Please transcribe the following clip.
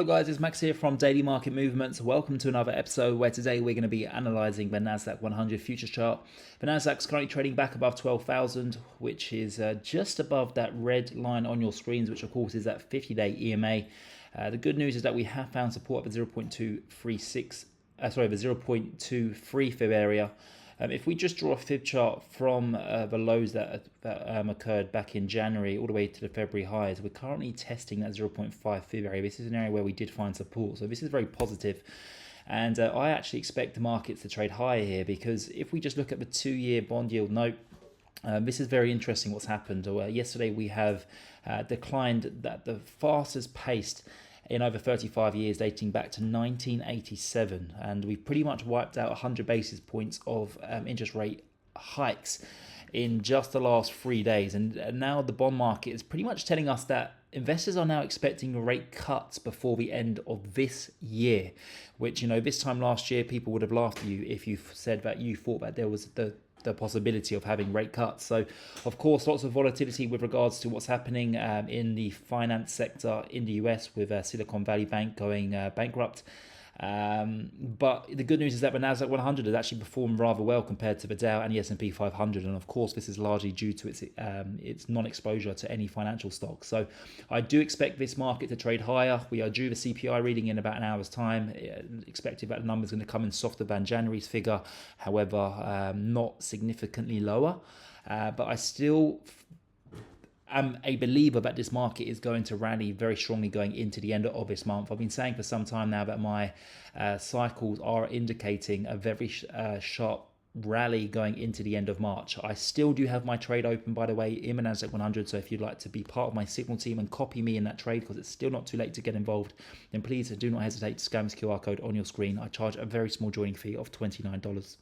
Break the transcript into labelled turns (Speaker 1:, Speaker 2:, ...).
Speaker 1: Hello guys, it's Max here from Daily Market Movements. Welcome to another episode where today we're going to be analysing the Nasdaq100 futures chart. The Nasdaq's currently trading back above 12,000, which is just above that red line on your screens, which of course is that 50-day EMA. The good news is that we have found support at the 0.23 fib area. If we just draw a fib chart from the lows that occurred back in January all the way to the February highs, we're currently testing that 0.5 fib area. This is an area where we did find support, so this is very positive. And I actually expect the markets to trade higher here, because if we just look at the 2-year bond yield note, this is very interesting what's happened. Yesterday we have declined at the fastest pace in over 35 years, dating back to 1987, and we've pretty much wiped out 100 basis points of interest rate hikes in just the last 3 days. And now the bond market is pretty much telling us that investors are now expecting rate cuts before the end of this year, which, you know, this time last year people would have laughed at you if you said that you thought that there was the possibility of having rate cuts. So of course lots of volatility with regards to what's happening in the finance sector in the US, with Silicon Valley Bank going bankrupt. But the good news is that the Nasdaq100 has actually performed rather well compared to the Dow and the S&P 500, and of course this is largely due to its non-exposure to any financial stocks. So I do expect this market to trade higher. We are due the CPI reading in about an hour's time. Expected that the number is going to come in softer than January's figure, however not significantly lower, but I still I'm a believer that this market is going to rally very strongly going into the end of this month. I've been saying for some time now that my cycles are indicating a very sharp rally going into the end of March. I still do have my trade open, by the way, in the Nasdaq100, so if you'd like to be part of my signal team and copy me in that trade, because it's still not too late to get involved, then please do not hesitate to scan this QR code on your screen. I charge a very small joining fee of $29.